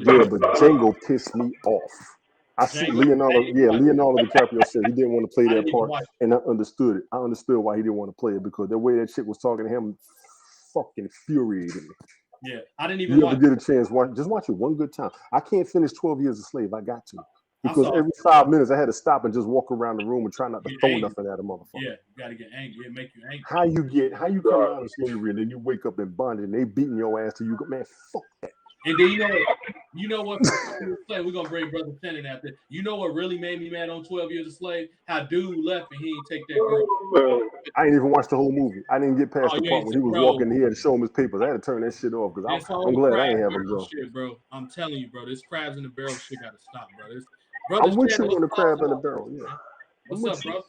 Yeah, but Django pissed me off. I see Leonardo DiCaprio said he didn't want to play that part, and I understood it. I understood why he didn't want to play it because the way that chick was talking to him fucking infuriated me. Yeah, I didn't even. You ever get a chance? Just watch it one good time. I can't finish 12 Years a Slave. I got to. Because every 5 minutes I had to stop and just walk around the room and try not to throw nothing at a motherfucker. Yeah, you gotta get angry. It make you angry. How you come out of slavery and then you wake up in bondage and they beating your ass till you go, man, fuck that. And then you know what? We're gonna bring Brother Shannon out there. You know what really made me mad on 12 Years a Slave? How dude left and he didn't take that girl. I didn't even watch the whole movie. I didn't get past the part when he was walking. He had to show him his papers. I had to turn that shit off because I'm glad I ain't have him go. Shit, bro. I'm telling you, bro. This crabs in the barrel shit gotta stop, bro. I'm with you on the crab in the barrel. Yeah. What's up, bro?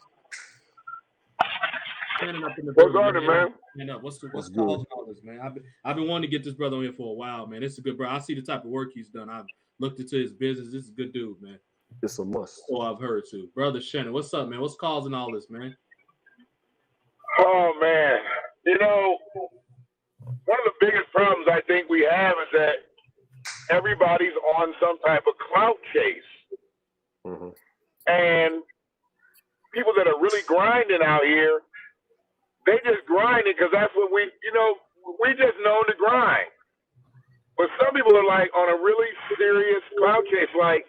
What's on, man? What's causing all this, man? I've been wanting to get this brother on here for a while, man. It's a good bro. I see the type of work he's done. I've looked into his business. This is a good dude, man. It's a must. Oh, I've heard too. Brother Shannon, what's up, man? What's causing all this, man? Oh, man. You know, one of the biggest problems I think we have is that everybody's on some type of clout chase. Mm-hmm. And people that are really grinding out here, they just grinding because that's what we just known to grind. But some people are like on a really serious clout chase. Like,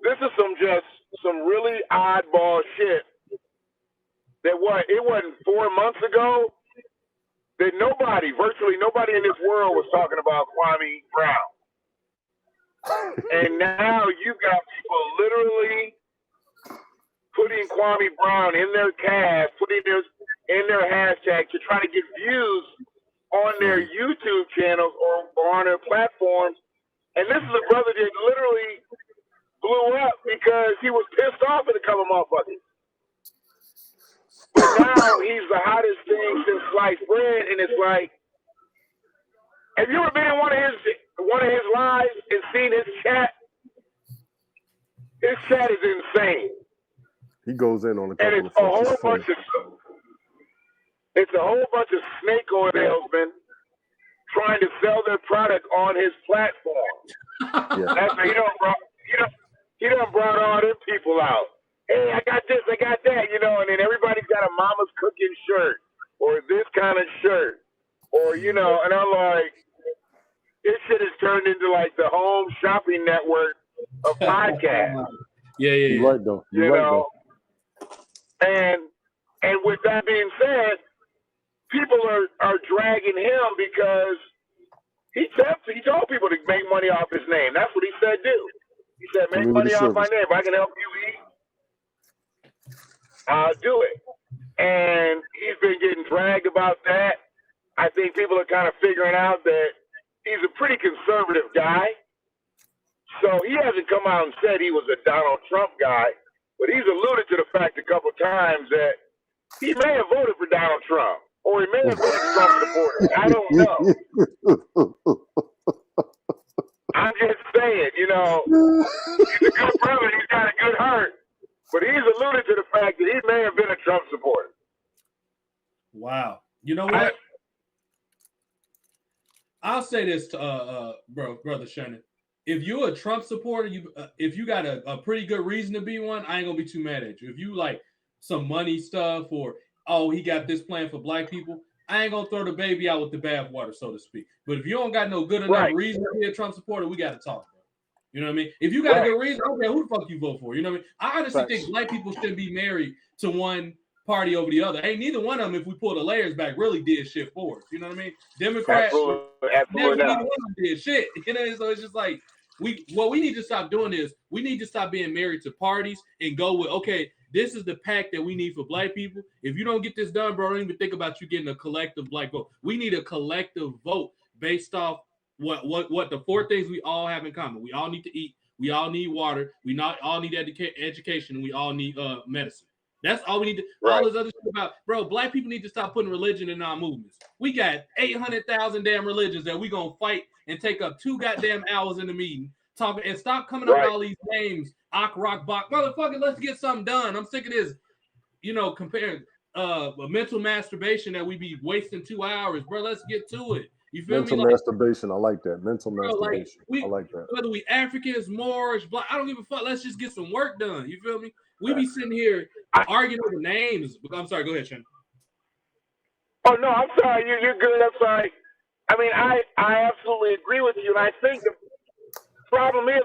this is some really oddball shit. It wasn't 4 months ago that virtually nobody in this world was talking about Kwame Brown. And now you've got people literally putting Kwame Brown in their cast, putting their in their hashtag to try to get views on their YouTube channels or on their platforms. And this is a brother that literally blew up because he was pissed off at a couple motherfuckers. But now he's the hottest thing since sliced bread, and it's like, have you ever been in one of his lives and seen his chat? His chat is insane. He goes in on a couple and it's a whole bunch of snake oil salesmen trying to sell their product on his platform. Yeah. That's he done brought all them people out. Hey, I got this, I got that, and then everybody's got a mama's cooking shirt or this kind of shirt or, and I'm like, this shit has turned into like the home shopping network of podcasts. Yeah. You're right, though. You're right, though. And with that being said, people are dragging him because he told people to make money off his name. That's what he said do. He said, make money off my name. If I can help you eat, I'll do it. And he's been getting dragged about that. I think people are kind of figuring out that he's a pretty conservative guy. So he hasn't come out and said he was a Donald Trump guy, but he's alluded to the fact a couple times that he may have voted for Donald Trump, or he may have been a Trump supporter. I don't know. I'm just saying, he's a good brother. He's got a good heart. But he's alluded to the fact that he may have been a Trump supporter. Wow. You know what? I'll say this to Brother Shannon. If you're a Trump supporter, if you got a pretty good reason to be one, I ain't gonna be too mad at you. If you like some money stuff or he got this plan for black people, I ain't gonna throw the baby out with the bathwater, so to speak. But if you don't got no good enough reason to be a Trump supporter, we gotta talk, bro. You know what I mean? If you got a good reason, okay, who the fuck you vote for? You know what I mean? I honestly think black people shouldn't be married to one party over the other. Hey, neither one of them, if we pull the layers back, really did shit for us. You know what I mean? Democrats, neither one of them did shit. So it's just like what we need to stop doing is we need to stop being married to parties and go with, okay, this is the pact that we need for black people. If you don't get this done, bro, don't even think about you getting a collective black vote. We need a collective vote based off what the four things we all have in common. We all need to eat. We all need water. We all need education, and we all need medicine. That's all we need to. All this other shit about, bro. Black people need to stop putting religion in our movements. We got 800,000 damn religions that we gonna fight and take up 2 goddamn hours in the meeting talking and stop coming up with all these names. Ak Rock Bach, motherfucker. Let's get something done. I'm sick of this. Comparing mental masturbation that we be wasting 2 hours, bro. Let's get to it. You feel Mental me? Like, masturbation. I like that. Mental bro, like masturbation. I like that. whether we Africans, Moorish, Black, I don't give a fuck. Let's just get some work done. You feel me? We be sitting here arguing over names. I'm sorry. Go ahead, Shannon. Oh no, I'm sorry. You're good. I'm sorry. I mean, I absolutely agree with you, and I think the problem is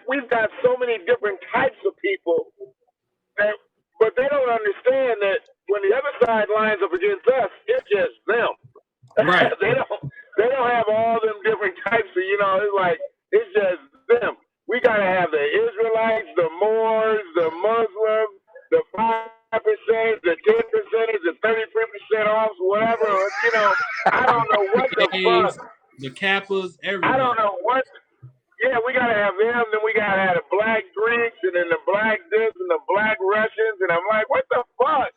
we've got so many different types of people but they don't understand that when the other side lines up against us, it's just them. Right. they don't have all them different types of, it's like it's just them. We gotta have the Israelites, the Moors, the Muslims, the 5%, the 10%, the 33% off, whatever. I don't know what the fuck. The Kappas, everything. I don't know what. Yeah, we gotta have them. Then we gotta have the black Greeks, and then the black this and the black Russians. And I'm like, what the fuck?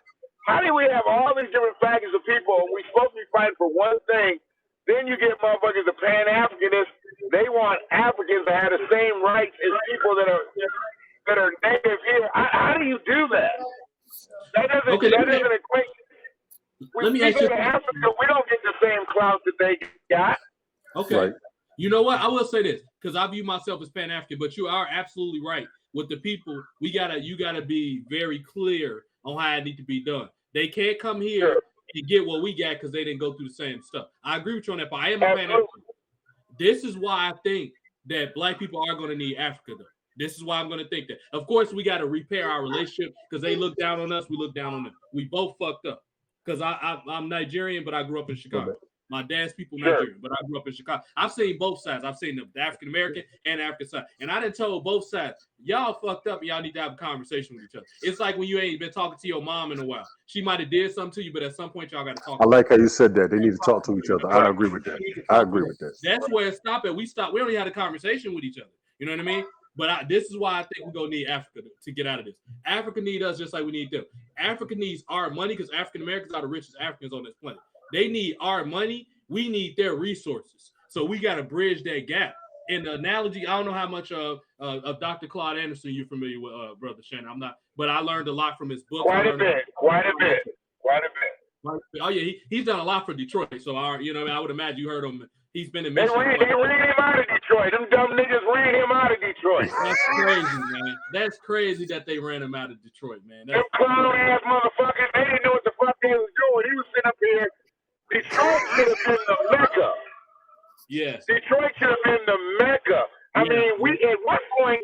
How do we have all these different factions of people? And we supposed to be fighting for one thing. Then you get motherfuckers, the Pan-Africanists. They want Africans to have the same rights as people that are native here. How do you do that? That doesn't equate. Let me ask you. Africa, we don't get the same clout that they got. Okay. Right. You know what? I will say this because I view myself as Pan-African, but you are absolutely right. With the people, you gotta be very clear on how it needs to be done. They can't come here and get what we got because they didn't go through the same stuff. I agree with you on that, but I am a Pan-African. This is why I think that black people are going to need Africa, though. This is why I'm going to think that. Of course, we got to repair our relationship because they look down on us. We look down on them. We both fucked up because I'm Nigerian, but I grew up in Chicago. My dad's people Nigerian, but I grew up in Chicago. I've seen both sides. I've seen the African American and African side, and I done told both sides, y'all fucked up. And y'all need to have a conversation with each other. It's like when you ain't been talking to your mom in a while. She might have did something to you, but at some point y'all got to talk. I like how you said that. They need to talk to each other. I agree with that. I agree with that. That's where it stopped at. We don't even have a conversation with each other. You know what I mean? But this is why I think we're going to need Africa to get out of this. Africa needs us just like we need them. Africa needs our money because African Americans are the richest Africans on this planet. They need our money. We need their resources. So we got to bridge that gap. And the analogy, I don't know how much of Dr. Claude Anderson you're familiar with, Brother Shannon. I'm not, but I learned a lot from his book. Quite a bit. Oh yeah, he's done a lot for Detroit. So I would imagine you heard him. He's been in They Michigan. ran him out of Detroit. Them dumb niggas ran him out of Detroit. That's crazy, man. That's crazy that they ran him out of Detroit, man. Them clown ass motherfuckers, they didn't know what the fuck they was doing. He was sitting up here. Detroit should have been the Mecca. Yes. Detroit should have been the Mecca. I mean, we at one point,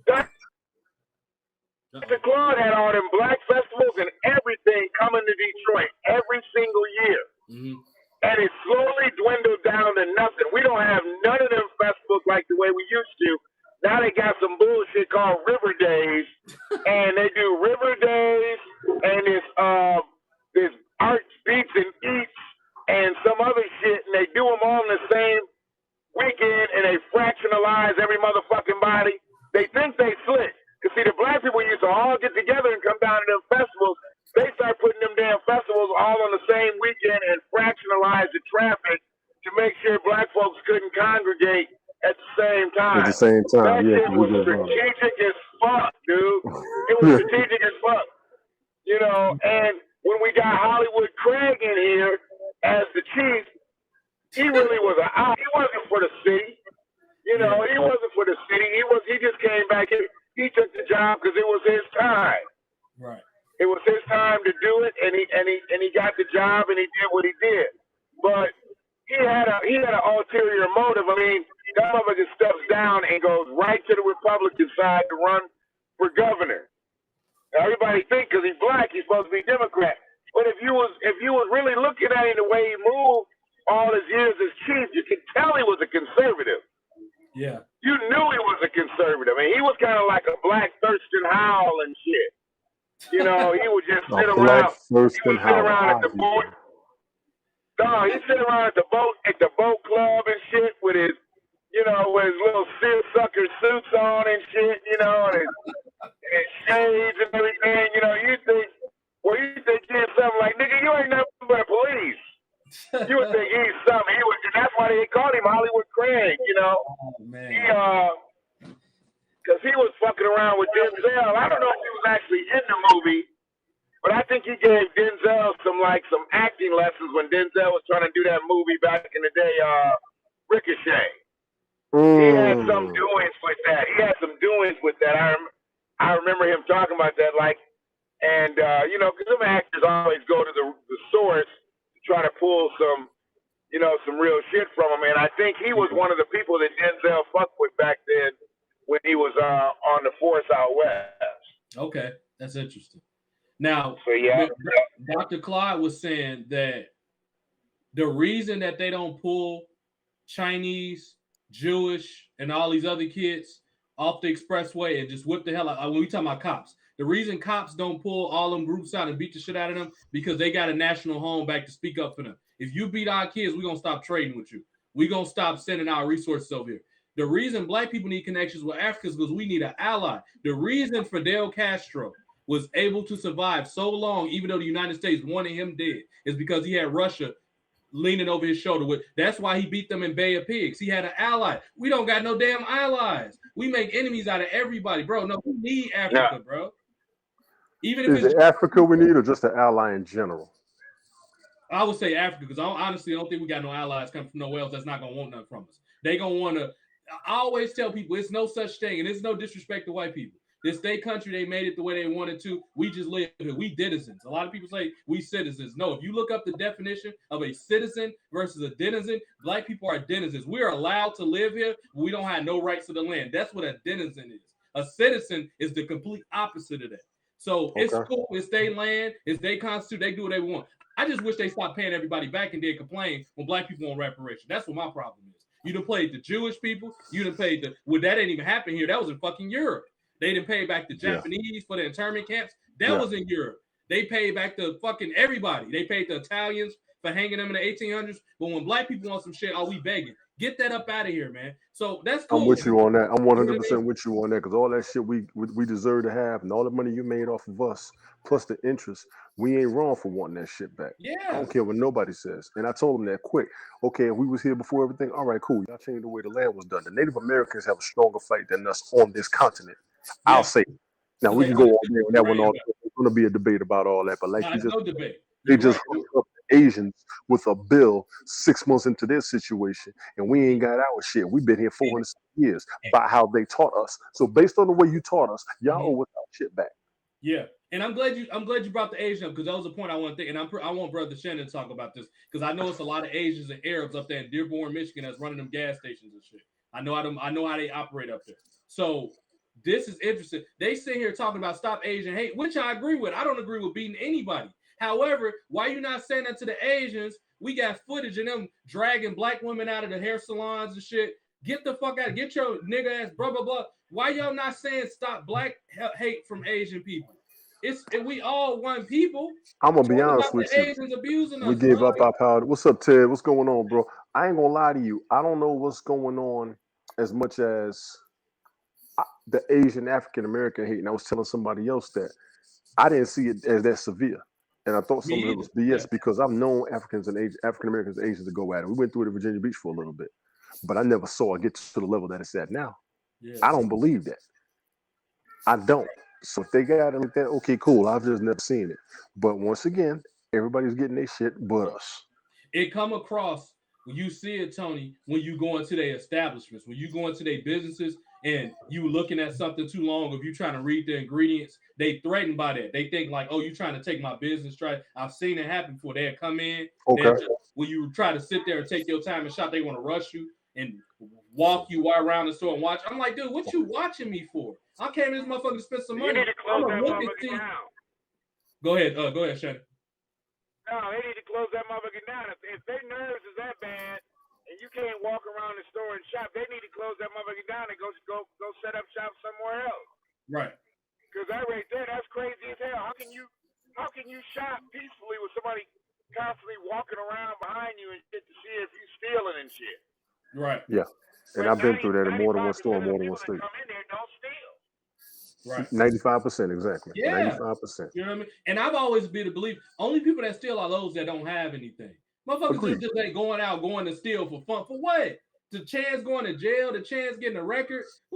Dr. Claude had all them black festivals and everything coming to Detroit every single year. Mm-hmm. And it slowly dwindled down to nothing. We don't have none of them festivals like the way we used to. Now they got some bullshit called River Days, and they do River Days, and this Arts, Beats, and Eats, and some other shit, and they do them all in the same weekend, and they fractionalize every motherfucking body. They think they slick. Because, see, the black people used to all get together and come down to them festivals. They start putting them damn festivals all on the same weekend and fractionalize the traffic to make sure black folks couldn't congregate at the same time. At the same time, that yeah. shit was strategic as fuck, dude. It was strategic as fuck. And when we got Hollywood Craig in here as the chief, he really was he wasn't for the city. He wasn't for the city. He just came back here. He took the job because it was his time. Right. It was his time to do it, and he got the job, and he did what he did. But he had an ulterior motive. I mean, that motherfucker steps down and goes right to the Republican side to run for governor. Now, everybody think because he's black, he's supposed to be Democrat. But if you was really looking at him the way he moved all his years as chief, you could tell he was a conservative. Yeah. You knew he was a conservative. I mean, he was kind of like a black Thurston Howell and shit. He would just sit around. At the boat. No, he sit around at the boat club and shit with his, with his little seersucker suits on and shit, and his shades and everything. You think he's something like, nigga, you ain't nothing but a police. You would think he's something. And that's why they called him Hollywood Craig, Oh, man. Because he was fucking around with Denzel. I don't know if he was actually in the movie, But I think he gave Denzel some acting lessons when Denzel was trying to do that movie back in the day, Ricochet. He had some doings with that. I remember him talking about that, because some actors always go to the source to try to pull some real shit from him. And I think he was one of the people that Denzel fucked with back then when he was on the Force Out West. Okay, that's interesting. Now, so, yeah. Dr. Clyde was saying that the reason that they don't pull Chinese, Jewish, and all these other kids off the expressway and just whip the hell out. When we talking about cops, the reason cops don't pull all them groups out and beat the shit out of them because they got a national home back to speak up for them. If you beat our kids, we're going to stop trading with you. We're going to stop sending our resources over here. The reason black people need connections with Africa is because we need an ally. The reason Fidel Castro was able to survive so long, even though the United States wanted him dead, is because he had Russia leaning over his shoulder. That's why he beat them in Bay of Pigs. He had an ally. We don't got no damn allies. We make enemies out of everybody, bro. No, we need Africa, bro. Even if is it Africa we need or just an ally in general? I would say Africa because I honestly don't think we got no allies coming from nowhere else that's not gonna want nothing from us. They gonna want to. I always tell people it's no such thing, and it's no disrespect to white people. This their country, they made it the way they wanted to. We just live here. We citizens. A lot of people say we citizens. No, if you look up the definition of a citizen versus a denizen, black people are denizens. We are allowed to live here, but we don't have no rights to the land. That's what a denizen is. A citizen is the complete opposite of that. So it's cool. It's their land. It's their constitution. They do what they want. I just wish they stopped paying everybody back and did complain when black people want reparation. That's what my problem is. You done played the Jewish people. You done paid that didn't even happen here. That was in fucking Europe. They didn't pay back the Japanese for the internment camps. That was in Europe. They paid back the fucking everybody. They paid the Italians for hanging them in the 1800s. But when black people want some shit, we begging. Get that up out of here, man. So that's cool. I'm with you on that. I'm 100% with you on that because all that shit we deserve to have and all the money you made off of us plus the interest, we ain't wrong for wanting that shit back. Yeah. I don't care what nobody says. And I told them that quick. Okay, if we was here before everything, all right, cool. Y'all changed the way the land was done. The Native Americans have a stronger fight than us on this continent. Yeah. I'll say it. Now we can go on there and that one. There's going to be a debate about all that, but like you just, they just hooked up Asians with a bill 6 months into their situation, and we ain't got our shit. We've been here 400 years by how they taught us. So based on the way you taught us, y'all owe us our shit back. Yeah, and I'm glad you brought the Asian up because that was a point I want to think, and I want Brother Shannon to talk about this because I know it's a lot of Asians and Arabs up there in Dearborn, Michigan, that's running them gas stations and shit. I know how they operate up there. So this is interesting. They sit here talking about stop Asian hate, which I agree with. I don't agree with beating anybody. However, why you not saying that to the Asians? We got footage of them dragging black women out of the hair salons and shit. Get the fuck out. Get your nigga ass blah, blah, blah. Why y'all not saying stop black hate from Asian people? We all one people. I'm going to be honest with you. Asians abusing us, we gave up our power. What's up, Ted? What's going on, bro? I ain't going to lie to you. I don't know what's going on as much as the Asian African-American hate. And I was telling somebody else that I didn't see it as that severe. And I thought some of it was BS because I've known African-Americans and Asians to go at it. We went through it at Virginia Beach for a little bit, but I never saw it get to the level that it's at now. Yeah. I don't believe that. I don't. So if they got it like that, okay, cool. I've just never seen it. But once again, everybody's getting their shit but us. It come across when you see it, Tony, when you go into their establishments, when you go into their businesses and you looking at something too long, if you trying to read the ingredients, they threatened by that. They think like, oh, you trying to take my business. I've seen it happen before. They'll come in. Okay. When you try to sit there and take your time and shop, they want to rush you and walk you around the store and watch. I'm like, dude, what you watching me for? I came in this motherfucker to spend some money. You need to close that motherfucker down. Go ahead, Shannon. No, they need to close that motherfucker down. If their nerves is that bad and you can't walk around the store and shop, they need to close that motherfucker down and go set up shop somewhere else. Right. Because that right there, that's crazy as hell. How can you shop peacefully with somebody constantly walking around behind you and shit to see if you stealing and shit? Right. Yeah. And I've been through that in more than one store, more than one state. Come in there, don't steal. Right. 95%, exactly. Yeah. 95%. You know what I mean? And I've always been to believe only people that steal are those that don't have anything. Motherfuckers just ain't going to steal for fun. For what? The chance going to jail, the chance getting a record. Who